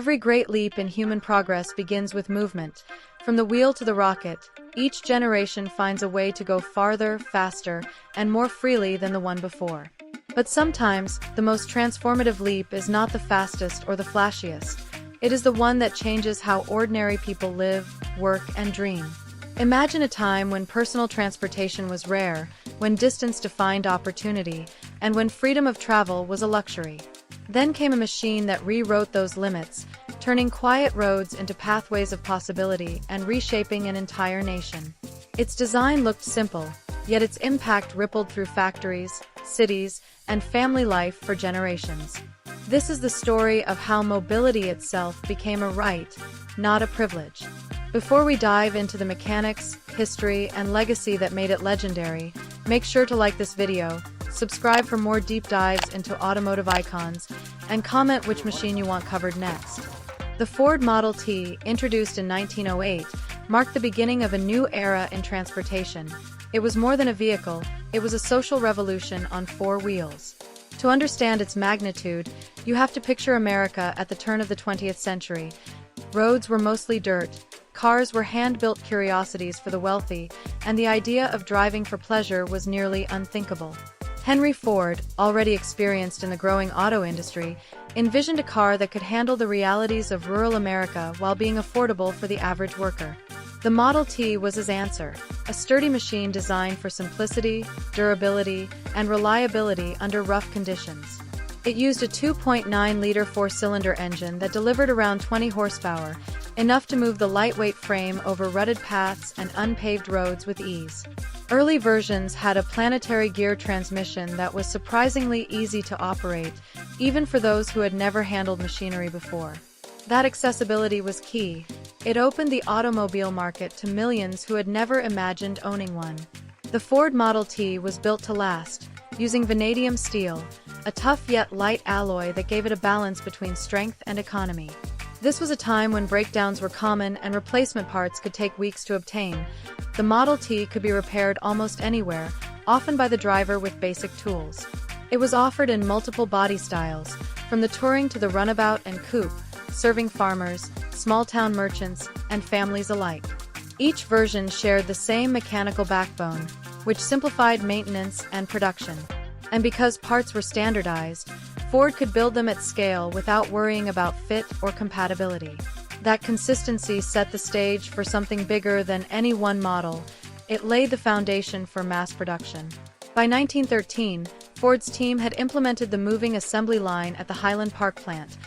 Every great leap in human progress begins with movement. From the wheel to the rocket, each generation finds a way to go farther, faster, and more freely than the one before. But sometimes, the most transformative leap is not the fastest or the flashiest. It is the one that changes how ordinary people live, work, and dream. Imagine a time when personal transportation was rare, when distance defined opportunity, and when freedom of travel was a luxury. Then came a machine that rewrote those limits, turning quiet roads into pathways of possibility and reshaping an entire nation. Its design looked simple, yet its impact rippled through factories, cities, and family life for generations. This is the story of how mobility itself became a right, not a privilege. Before we dive into the mechanics, history, and legacy that made it legendary, make sure to like this video, subscribe for more deep dives into automotive icons, and comment which machine you want covered next. The Ford Model T, introduced in 1908, marked the beginning of a new era in transportation. It was more than a vehicle, it was a social revolution on four wheels. To understand its magnitude, you have to picture America at the turn of the 20th century. Roads were mostly dirt, cars were hand-built curiosities for the wealthy, and the idea of driving for pleasure was nearly unthinkable. Henry Ford, already experienced in the growing auto industry, envisioned a car that could handle the realities of rural America while being affordable for the average worker. The Model T was his answer, a sturdy machine designed for simplicity, durability, and reliability under rough conditions. It used a 2.9-liter four-cylinder engine that delivered around 20 horsepower, enough to move the lightweight frame over rutted paths and unpaved roads with ease. Early versions had a planetary gear transmission that was surprisingly easy to operate, even for those who had never handled machinery before. That accessibility was key. It opened the automobile market to millions who had never imagined owning one. The Ford Model T was built to last, using vanadium steel, a tough yet light alloy that gave it a balance between strength and economy. This was a time when breakdowns were common and replacement parts could take weeks to obtain. The Model T could be repaired almost anywhere, often by the driver with basic tools. It was offered in multiple body styles, from the touring to the runabout and coupe, serving farmers, small-town merchants, and families alike. Each version shared the same mechanical backbone, which simplified maintenance and production. And because parts were standardized, Ford could build them at scale without worrying about fit or compatibility. That consistency set the stage for something bigger than any one model. It laid the foundation for mass production. By 1913, Ford's team had implemented the moving assembly line at the Highland Park plant,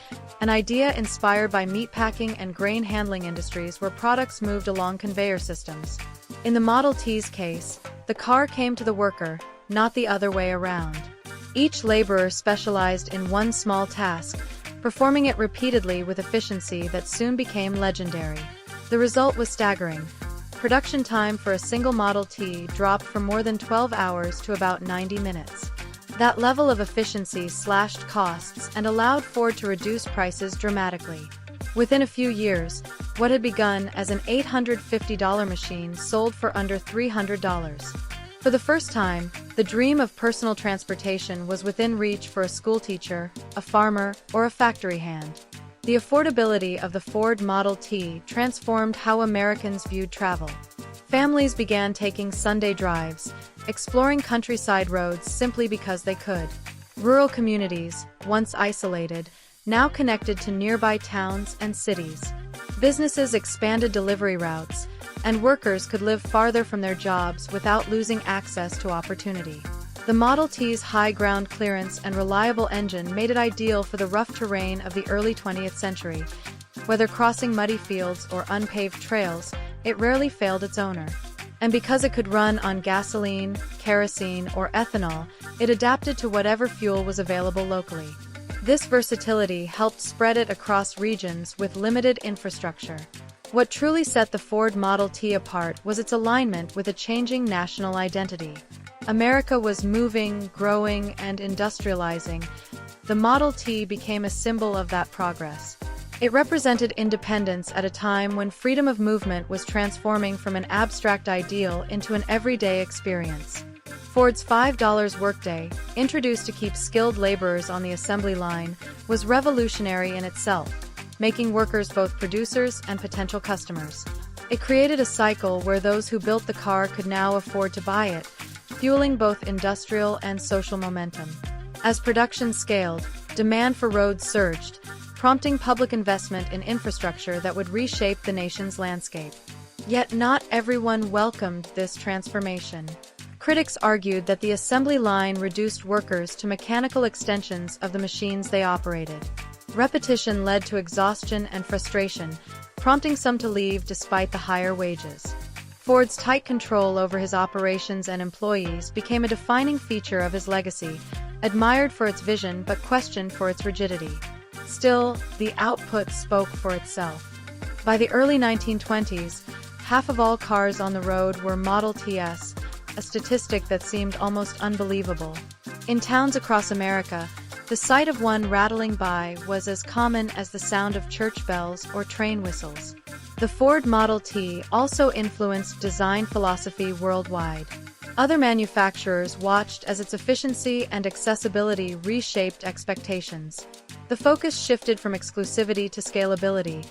an idea inspired by meatpacking and grain handling industries where products moved along conveyor systems. In the Model T's case, the car came to the worker, not the other way around. Each laborer specialized in one small task, performing it repeatedly with efficiency that soon became legendary. The result was staggering. Production time for a single Model T dropped from more than 12 hours to about 90 minutes. That level of efficiency slashed costs and allowed Ford to reduce prices dramatically. Within a few years, what had begun as an $850 machine sold for under $300. For the first time, the dream of personal transportation was within reach for a schoolteacher, a farmer, or a factory hand. The affordability of the Ford Model T transformed how Americans viewed travel. Families began taking Sunday drives, exploring countryside roads simply because they could. Rural communities, once isolated, now connected to nearby towns and cities. Businesses expanded delivery routes, and workers could live farther from their jobs without losing access to opportunity. The Model T's high ground clearance and reliable engine made it ideal for the rough terrain of the early 20th century. Whether crossing muddy fields or unpaved trails, it rarely failed its owner. And because it could run on gasoline, kerosene, or ethanol, it adapted to whatever fuel was available locally. This versatility helped spread it across regions with limited infrastructure. What truly set the Ford Model T apart was its alignment with a changing national identity. America was moving, growing, and industrializing. The Model T became a symbol of that progress. It represented independence at a time when freedom of movement was transforming from an abstract ideal into an everyday experience. Ford's $5 workday, introduced to keep skilled laborers on the assembly line, was revolutionary in itself. making workers both producers and potential customers. It created a cycle where those who built the car could now afford to buy it, fueling both industrial and social momentum. As production scaled, demand for roads surged, prompting public investment in infrastructure that would reshape the nation's landscape. Yet not everyone welcomed this transformation. Critics argued that the assembly line reduced workers to mechanical extensions of the machines they operated. Repetition led to exhaustion and frustration, prompting some to leave despite the higher wages. Ford's tight control over his operations and employees became a defining feature of his legacy, admired for its vision but questioned for its rigidity. Still, the output spoke for itself. By the early 1920s, half of all cars on the road were Model Ts, a statistic that seemed almost unbelievable. In towns across America, the sight of one rattling by was as common as the sound of church bells or train whistles. The Ford Model T also influenced design philosophy worldwide. Other manufacturers watched as its efficiency and accessibility reshaped expectations. The focus shifted from exclusivity to scalability.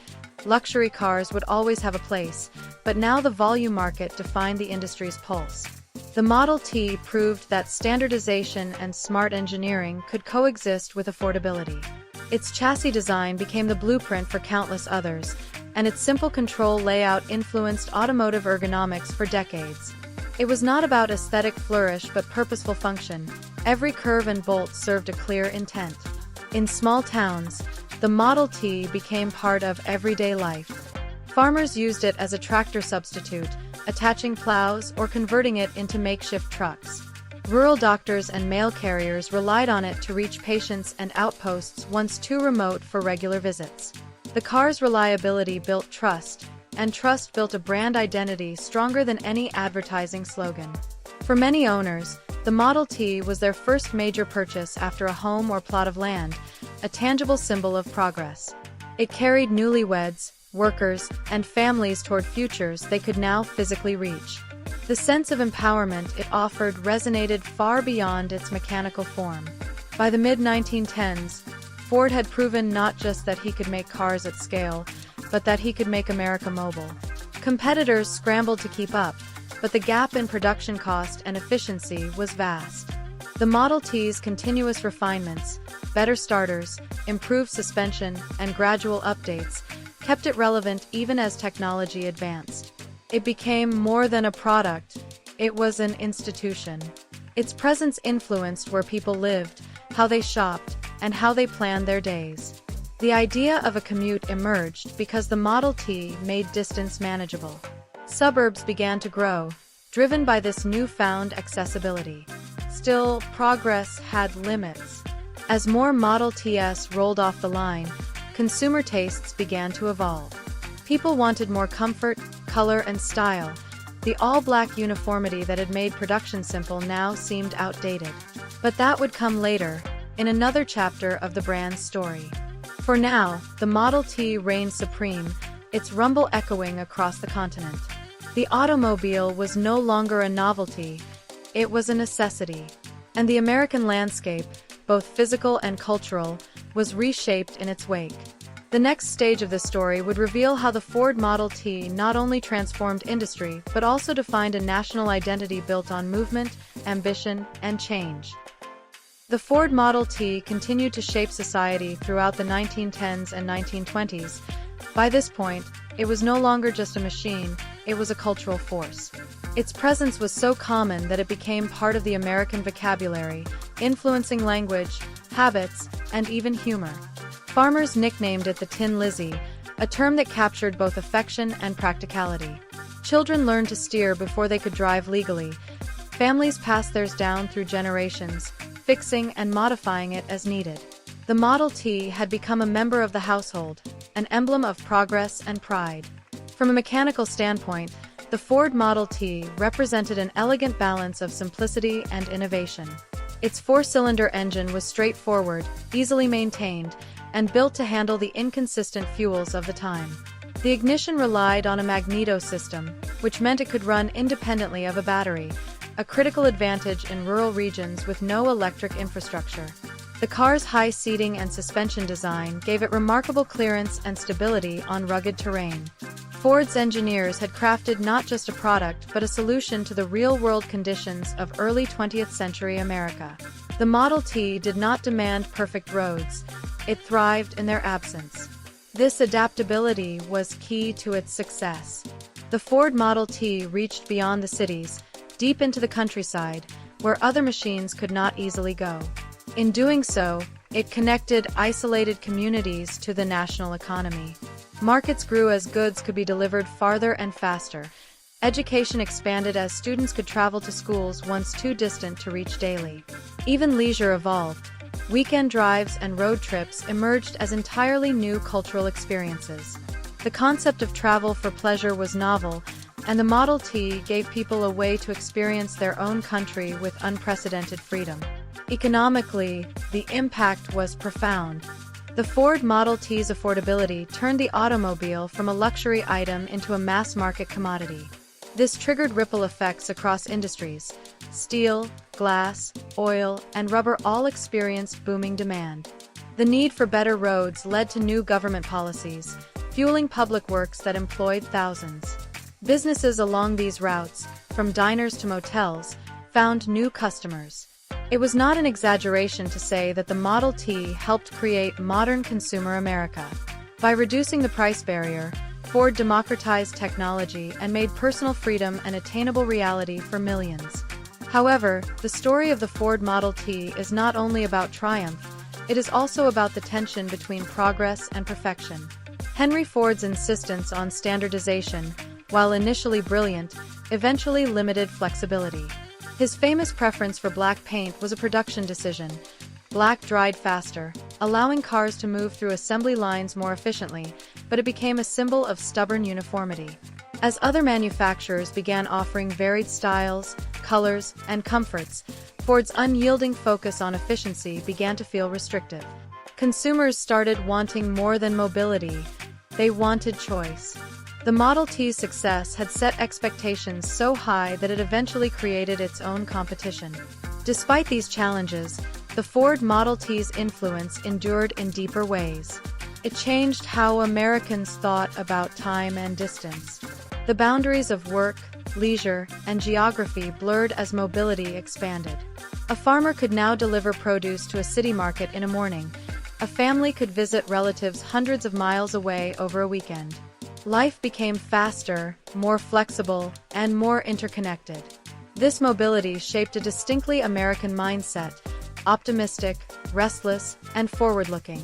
Luxury cars would always have a place, but now the volume market defined the industry's pulse. The Model T proved that standardization and smart engineering could coexist with affordability. Its chassis design became the blueprint for countless others, and its simple control layout influenced automotive ergonomics for decades. It was not about aesthetic flourish but purposeful function. Every curve and bolt served a clear intent. In small towns, the Model T became part of everyday life. Farmers used it as a tractor substitute, attaching plows or converting it into makeshift trucks. Rural doctors and mail carriers relied on it to reach patients and outposts once too remote for regular visits. The car's reliability built trust, and trust built a brand identity stronger than any advertising slogan. For many owners, the Model T was their first major purchase after a home or plot of land, a tangible symbol of progress. It carried newlyweds, workers, and families toward futures they could now physically reach. The sense of empowerment it offered resonated far beyond its mechanical form. By the mid-1910s, Ford had proven not just that he could make cars at scale, but that he could make America mobile. Competitors scrambled to keep up, but the gap in production cost and efficiency was vast. The Model T's continuous refinements, better starters, improved suspension, and gradual updates kept it relevant even as technology advanced. It became more than a product, it was an institution. Its presence influenced where people lived, how they shopped, and how they planned their days. The idea of a commute emerged because the Model T made distance manageable. Suburbs began to grow, driven by this newfound accessibility. Still, progress had limits. As more Model Ts rolled off the line, consumer tastes began to evolve. People wanted more comfort, color, and style. The all-black uniformity that had made production simple now seemed outdated. But that would come later, in another chapter of the brand's story. For now, the Model T reigned supreme, its rumble echoing across the continent. The automobile was no longer a novelty, it was a necessity. And the American landscape, both physical and cultural, was reshaped in its wake. The next stage of this story would reveal how the Ford Model T not only transformed industry, but also defined a national identity built on movement, ambition, and change. The Ford Model T continued to shape society throughout the 1910s and 1920s. By this point, it was no longer just a machine, it was a cultural force. Its presence was so common that it became part of the American vocabulary, influencing language, habits, and even humor. Farmers nicknamed it the Tin Lizzie, a term that captured both affection and practicality. Children learned to steer before they could drive legally. Families passed theirs down through generations, fixing and modifying it as needed. The Model T had become a member of the household, an emblem of progress and pride. From a mechanical standpoint, the Ford Model T represented an elegant balance of simplicity and innovation. Its four-cylinder engine was straightforward, easily maintained, and built to handle the inconsistent fuels of the time. The ignition relied on a magneto system, which meant it could run independently of a battery, a critical advantage in rural regions with no electric infrastructure. The car's high seating and suspension design gave it remarkable clearance and stability on rugged terrain. Ford's engineers had crafted not just a product but a solution to the real-world conditions of early 20th century America. The Model T did not demand perfect roads. It thrived in their absence. This adaptability was key to its success. The Ford Model T reached beyond the cities, deep into the countryside, where other machines could not easily go. In doing so, it connected isolated communities to the national economy. Markets grew as goods could be delivered farther and faster. Education expanded as students could travel to schools once too distant to reach daily. Even leisure evolved. Weekend drives and road trips emerged as entirely new cultural experiences. The concept of travel for pleasure was novel, and the Model T gave people a way to experience their own country with unprecedented freedom. Economically, the impact was profound. The Ford Model T's affordability turned the automobile from a luxury item into a mass-market commodity. This triggered ripple effects across industries. Steel, glass, oil, and rubber all experienced booming demand. The need for better roads led to new government policies, fueling public works that employed thousands. Businesses along these routes, from diners to motels, found new customers. It was not an exaggeration to say that the Model T helped create modern consumer America. By reducing the price barrier, Ford democratized technology and made personal freedom an attainable reality for millions. However, the story of the Ford Model T is not only about triumph, it is also about the tension between progress and perfection. Henry Ford's insistence on standardization, while initially brilliant, eventually limited flexibility. His famous preference for black paint was a production decision. Black dried faster, allowing cars to move through assembly lines more efficiently, but it became a symbol of stubborn uniformity. As other manufacturers began offering varied styles, colors, and comforts, Ford's unyielding focus on efficiency began to feel restrictive. Consumers started wanting more than mobility. They wanted choice. The Model T's success had set expectations so high that it eventually created its own competition. Despite these challenges, the Ford Model T's influence endured in deeper ways. It changed how Americans thought about time and distance. The boundaries of work, leisure, and geography blurred as mobility expanded. A farmer could now deliver produce to a city market in a morning. A family could visit relatives hundreds of miles away over a weekend. Life became faster, more flexible, and more interconnected. This mobility shaped a distinctly American mindset, optimistic, restless, and forward-looking.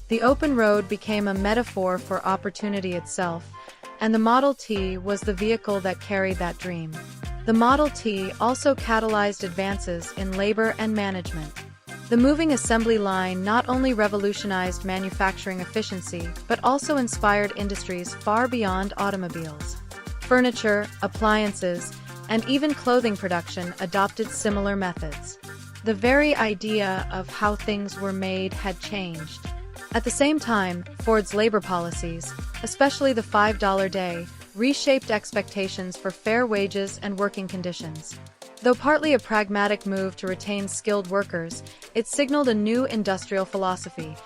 The open road became a metaphor for opportunity itself, and the Model T was the vehicle that carried that dream. The Model T also catalyzed advances in labor and management. The moving assembly line not only revolutionized manufacturing efficiency, but also inspired industries far beyond automobiles. Furniture, appliances, and even clothing production adopted similar methods. The very idea of how things were made had changed. At the same time, Ford's labor policies, especially the $5 day, reshaped expectations for fair wages and working conditions. Though partly a pragmatic move to retain skilled workers, it signaled a new industrial philosophy: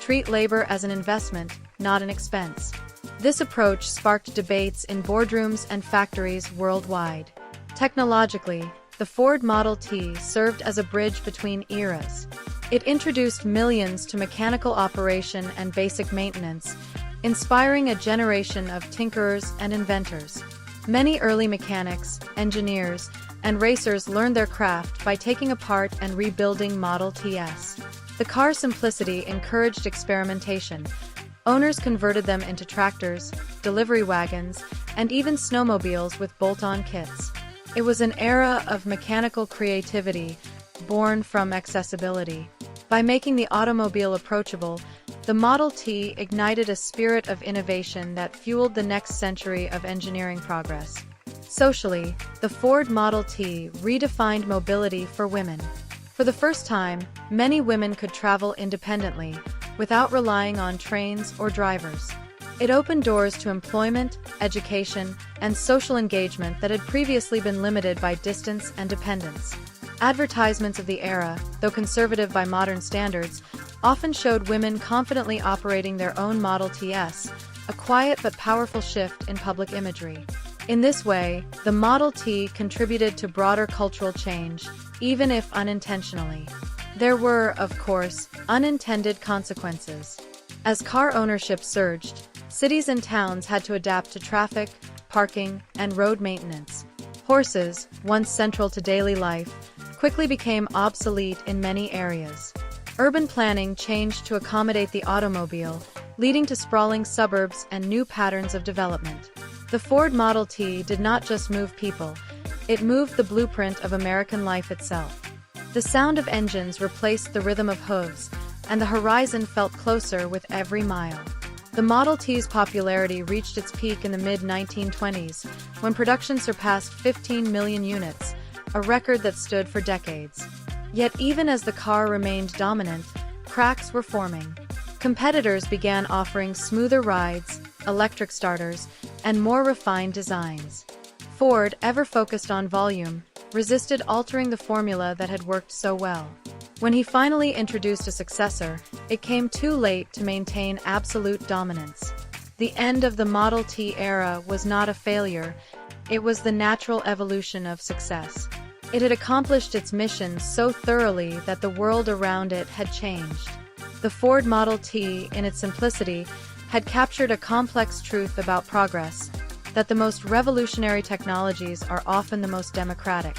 treat labor as an investment, not an expense. This approach sparked debates in boardrooms and factories worldwide. Technologically, the Ford Model T served as a bridge between eras. It introduced millions to mechanical operation and basic maintenance, inspiring a generation of tinkerers and inventors. Many early mechanics, engineers, and racers learned their craft by taking apart and rebuilding Model Ts. The car's simplicity encouraged experimentation. Owners converted them into tractors, delivery wagons, and even snowmobiles with bolt-on kits. It was an era of mechanical creativity, born from accessibility. By making the automobile approachable, the Model T ignited a spirit of innovation that fueled the next century of engineering progress. Socially, the Ford Model T redefined mobility for women. For the first time, many women could travel independently, without relying on trains or drivers. It opened doors to employment, education, and social engagement that had previously been limited by distance and dependence. Advertisements of the era, though conservative by modern standards, often showed women confidently operating their own Model Ts, a quiet but powerful shift in public imagery. In this way, the Model T contributed to broader cultural change, even if unintentionally. There were, of course, unintended consequences. As car ownership surged, cities and towns had to adapt to traffic, parking, and road maintenance. Horses, once central to daily life, quickly became obsolete in many areas. Urban planning changed to accommodate the automobile, leading to sprawling suburbs and new patterns of development. The Ford Model T did not just move people, it moved the blueprint of American life itself. The sound of engines replaced the rhythm of hooves, and the horizon felt closer with every mile. The Model T's popularity reached its peak in the mid-1920s, when production surpassed 15 million units, a record that stood for decades. Yet even as the car remained dominant, cracks were forming. Competitors began offering smoother rides, electric starters, and more refined designs. Ford, ever focused on volume, resisted altering the formula that had worked so well. When he finally introduced a successor, it came too late to maintain absolute dominance. The end of the Model T era was not a failure, it was the natural evolution of success. It had accomplished its mission so thoroughly that the world around it had changed. The Ford Model T, in its simplicity, had captured a complex truth about progress, that the most revolutionary technologies are often the most democratic.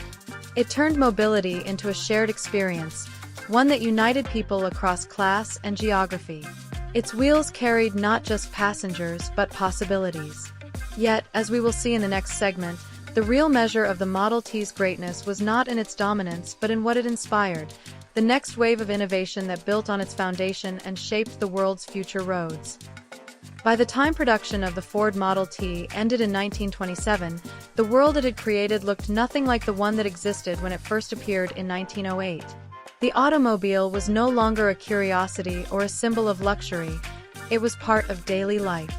It turned mobility into a shared experience, one that united people across class and geography. Its wheels carried not just passengers but possibilities. Yet, as we will see in the next segment, the real measure of the Model T's greatness was not in its dominance but in what it inspired, the next wave of innovation that built on its foundation and shaped the world's future roads. By the time production of the Ford Model T ended in 1927, the world it had created looked nothing like the one that existed when it first appeared in 1908. The automobile was no longer a curiosity or a symbol of luxury, it was part of daily life.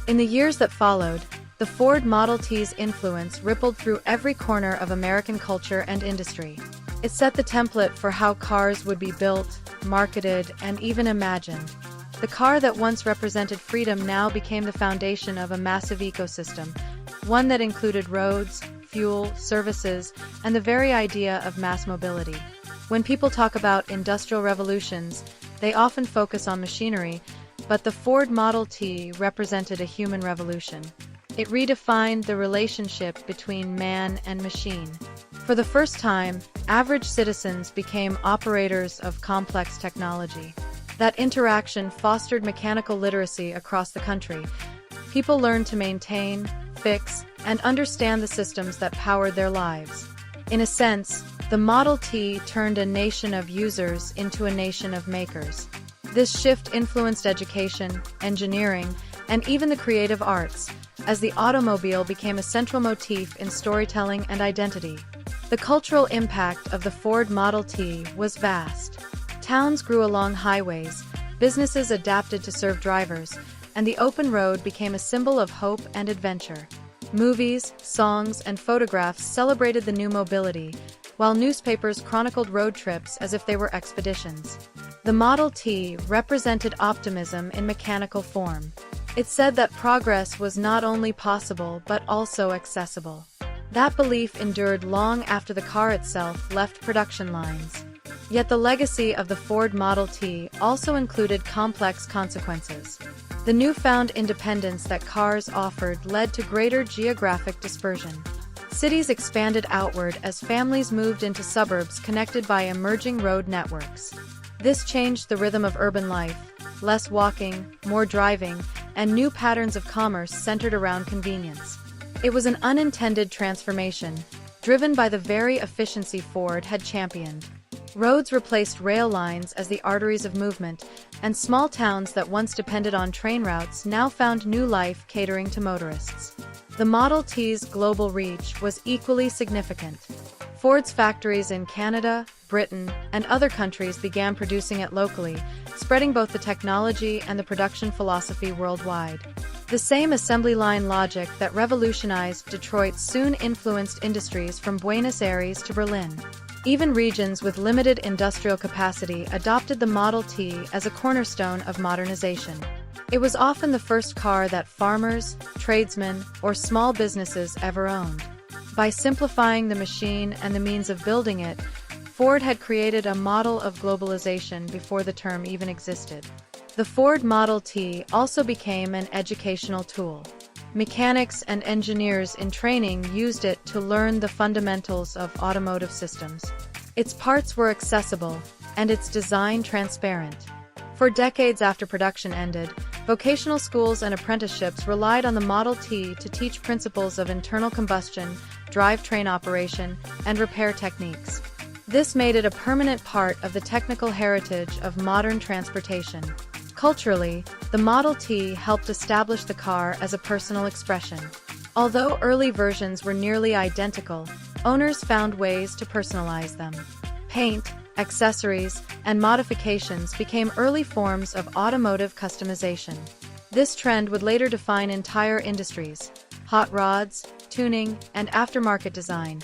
In the years that followed, the Ford Model T's influence rippled through every corner of American culture and industry. It set the template for how cars would be built, marketed, and even imagined. The car that once represented freedom now became the foundation of a massive ecosystem, one that included roads, fuel, services, and the very idea of mass mobility. When people talk about industrial revolutions, they often focus on machinery, but the Ford Model T represented a human revolution. It redefined the relationship between man and machine. For the first time, average citizens became operators of complex technology. That interaction fostered mechanical literacy across the country. People learned to maintain, fix, and understand the systems that powered their lives. In a sense, the Model T turned a nation of users into a nation of makers. This shift influenced education, engineering, and even the creative arts, as the automobile became a central motif in storytelling and identity. The cultural impact of the Ford Model T was vast. Towns grew along highways, businesses adapted to serve drivers, and the open road became a symbol of hope and adventure. Movies, songs, and photographs celebrated the new mobility, while newspapers chronicled road trips as if they were expeditions. The Model T represented optimism in mechanical form. It said that progress was not only possible but also accessible. That belief endured long after the car itself left production lines. Yet the legacy of the Ford Model T also included complex consequences. The newfound independence that cars offered led to greater geographic dispersion. Cities expanded outward as families moved into suburbs connected by emerging road networks. This changed the rhythm of urban life: less walking, more driving, and new patterns of commerce centered around convenience. It was an unintended transformation, driven by the very efficiency Ford had championed. Roads replaced rail lines as the arteries of movement, and small towns that once depended on train routes now found new life catering to motorists. The Model T's global reach was equally significant. Ford's factories in Canada, Britain, and other countries began producing it locally, spreading both the technology and the production philosophy worldwide. The same assembly line logic that revolutionized Detroit soon influenced industries from Buenos Aires to Berlin. Even regions with limited industrial capacity adopted the Model T as a cornerstone of modernization. It was often the first car that farmers, tradesmen, or small businesses ever owned. By simplifying the machine and the means of building it, Ford had created a model of globalization before the term even existed. The Ford Model T also became an educational tool. Mechanics and engineers in training used it to learn the fundamentals of automotive systems. Its parts were accessible, and its design transparent. For decades after production ended, vocational schools and apprenticeships relied on the Model T to teach principles of internal combustion, drivetrain operation, and repair techniques. This made it a permanent part of the technical heritage of modern transportation. Culturally, the Model T helped establish the car as a personal expression. Although early versions were nearly identical, owners found ways to personalize them. Paint, accessories, and modifications became early forms of automotive customization. This trend would later define entire industries: hot rods, tuning, and aftermarket design,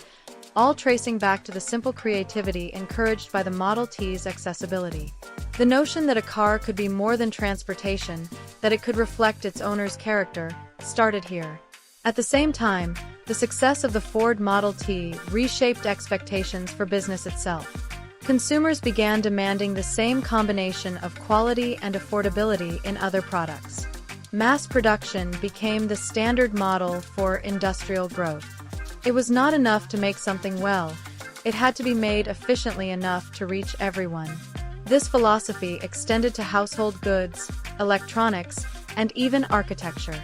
all tracing back to the simple creativity encouraged by the Model T's accessibility. The notion that a car could be more than transportation, that it could reflect its owner's character, started here. At the same time, the success of the Ford Model T reshaped expectations for business itself. Consumers began demanding the same combination of quality and affordability in other products. Mass production became the standard model for industrial growth. It was not enough to make something well, it had to be made efficiently enough to reach everyone. This philosophy extended to household goods, electronics, and even architecture.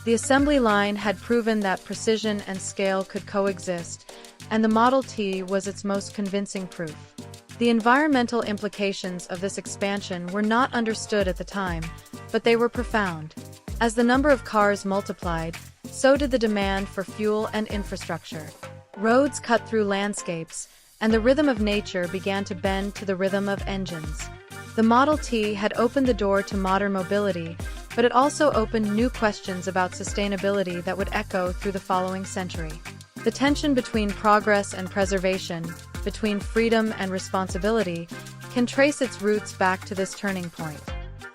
The assembly line had proven that precision and scale could coexist, and the Model T was its most convincing proof. The environmental implications of this expansion were not understood at the time, but they were profound. As the number of cars multiplied, so did the demand for fuel and infrastructure. Roads cut through landscapes, and the rhythm of nature began to bend to the rhythm of engines. The Model T had opened the door to modern mobility, but it also opened new questions about sustainability that would echo through the following century. The tension between progress and preservation, between freedom and responsibility, can trace its roots back to this turning point.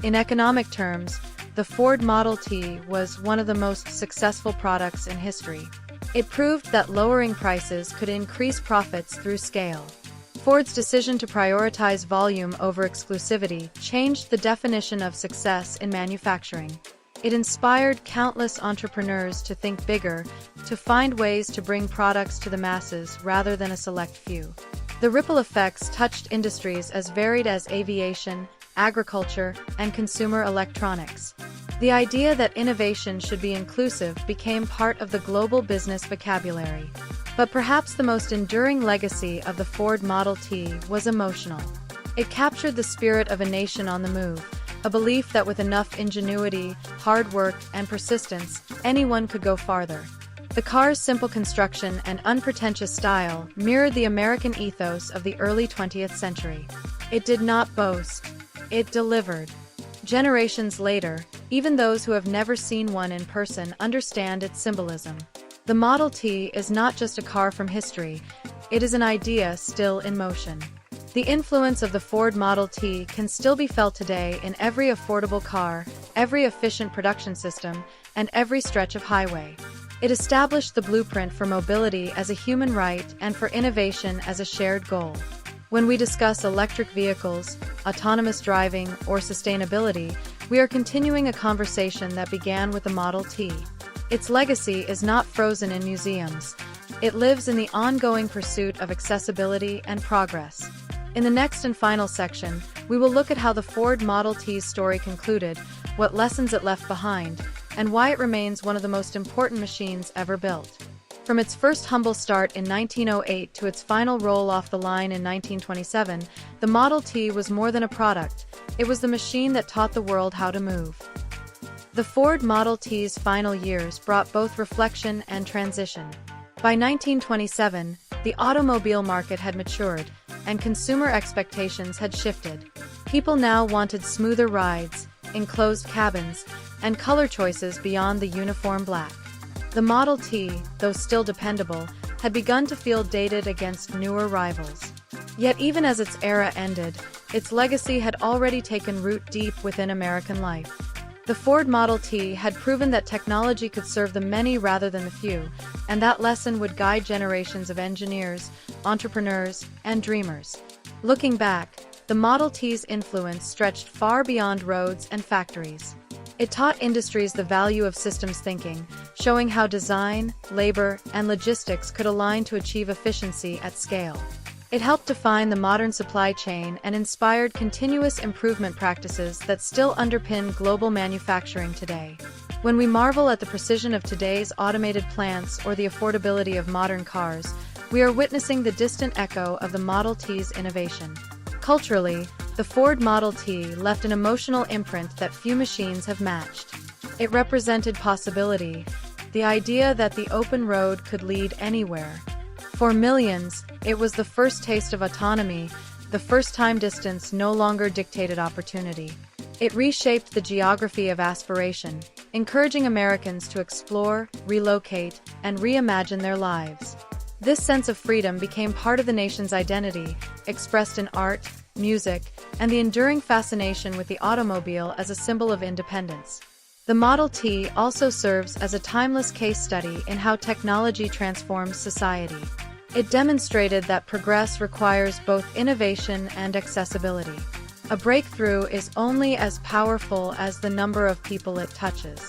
In economic terms, the Ford Model T was one of the most successful products in history. It proved that lowering prices could increase profits through scale. Ford's decision to prioritize volume over exclusivity changed the definition of success in manufacturing. It inspired countless entrepreneurs to think bigger, to find ways to bring products to the masses rather than a select few. The ripple effects touched industries as varied as aviation, agriculture, and consumer electronics. The idea that innovation should be inclusive became part of the global business vocabulary. But perhaps the most enduring legacy of the Ford Model T was emotional. It captured the spirit of a nation on the move, a belief that with enough ingenuity, hard work, and persistence, anyone could go farther. The car's simple construction and unpretentious style mirrored the American ethos of the early 20th century. It did not boast. It delivered. Generations later, even those who have never seen one in person understand its symbolism. The Model T is not just a car from history, it is an idea still in motion. The influence of the Ford Model T can still be felt today in every affordable car, every efficient production system, and every stretch of highway. It established the blueprint for mobility as a human right and for innovation as a shared goal. When we discuss electric vehicles, autonomous driving, or sustainability, we are continuing a conversation that began with the Model T. Its legacy is not frozen in museums. It lives in the ongoing pursuit of accessibility and progress. In the next and final section, we will look at how the Ford Model T's story concluded, what lessons it left behind, and why it remains one of the most important machines ever built. From its first humble start in 1908 to its final roll off the line in 1927, the Model T was more than a product. It was the machine that taught the world how to move. The Ford Model T's final years brought both reflection and transition. By 1927, the automobile market had matured, and consumer expectations had shifted. People now wanted smoother rides, enclosed cabins, and color choices beyond the uniform black. The Model T, though still dependable, had begun to feel dated against newer rivals. Yet even as its era ended, its legacy had already taken root deep within American life. The Ford Model T had proven that technology could serve the many rather than the few, and that lesson would guide generations of engineers, entrepreneurs, and dreamers. Looking back, the Model T's influence stretched far beyond roads and factories. It taught industries the value of systems thinking, showing how design, labor, and logistics could align to achieve efficiency at scale. It helped define the modern supply chain and inspired continuous improvement practices that still underpin global manufacturing today. When we marvel at the precision of today's automated plants or the affordability of modern cars, we are witnessing the distant echo of the Model T's innovation. Culturally, the Ford Model T left an emotional imprint that few machines have matched. It represented possibility, the idea that the open road could lead anywhere. For millions, it was the first taste of autonomy, the first time distance no longer dictated opportunity. It reshaped the geography of aspiration, encouraging Americans to explore, relocate, and reimagine their lives. This sense of freedom became part of the nation's identity, expressed in art, music, and the enduring fascination with the automobile as a symbol of independence. The Model T also serves as a timeless case study in how technology transforms society. It demonstrated that progress requires both innovation and accessibility. A breakthrough is only as powerful as the number of people it touches.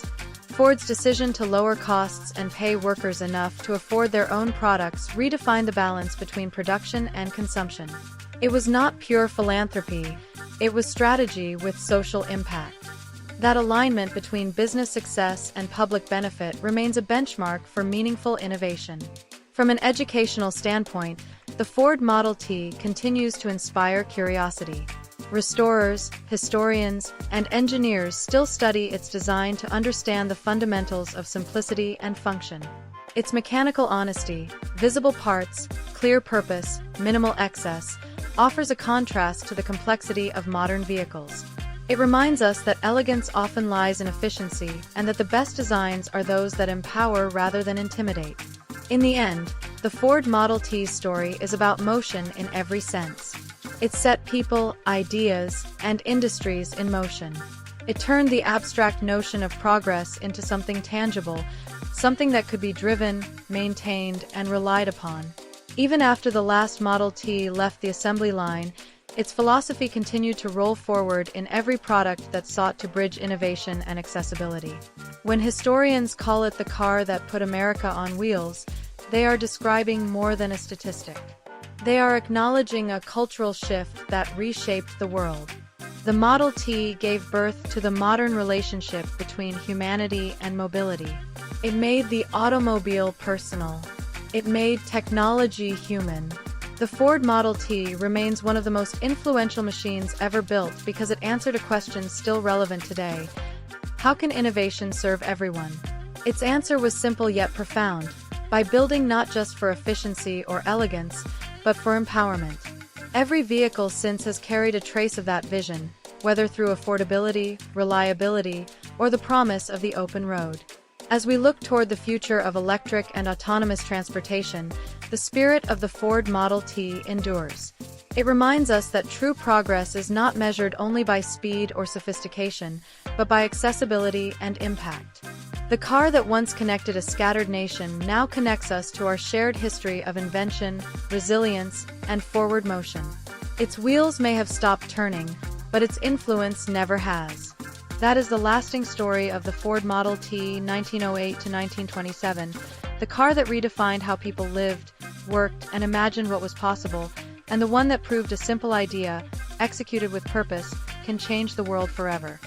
Ford's decision to lower costs and pay workers enough to afford their own products redefined the balance between production and consumption. It was not pure philanthropy, it was strategy with social impact. That alignment between business success and public benefit remains a benchmark for meaningful innovation. From an educational standpoint, the Ford Model T continues to inspire curiosity. Restorers, historians, and engineers still study its design to understand the fundamentals of simplicity and function. Its mechanical honesty, visible parts, clear purpose, minimal excess, offers a contrast to the complexity of modern vehicles. It reminds us that elegance often lies in efficiency and that the best designs are those that empower rather than intimidate. In the end, the Ford Model T's story is about motion in every sense. It set people, ideas, and industries in motion. It turned the abstract notion of progress into something tangible, something that could be driven, maintained, and relied upon. Even after the last Model T left the assembly line, its philosophy continued to roll forward in every product that sought to bridge innovation and accessibility. When historians call it the car that put America on wheels, they are describing more than a statistic. They are acknowledging a cultural shift that reshaped the world. The Model T gave birth to the modern relationship between humanity and mobility. It made the automobile personal. It made technology human. The Ford Model T remains one of the most influential machines ever built because it answered a question still relevant today. How can innovation serve everyone? Its answer was simple yet profound: by building not just for efficiency or elegance, but for empowerment. Every vehicle since has carried a trace of that vision, whether through affordability, reliability, or the promise of the open road. As we look toward the future of electric and autonomous transportation, the spirit of the Ford Model T endures. It reminds us that true progress is not measured only by speed or sophistication, but by accessibility and impact. The car that once connected a scattered nation now connects us to our shared history of invention, resilience, and forward motion. Its wheels may have stopped turning, but its influence never has. That is the lasting story of the Ford Model T 1908 to 1927, the car that redefined how people lived, worked, and imagined what was possible, and the one that proved a simple idea, executed with purpose, can change the world forever.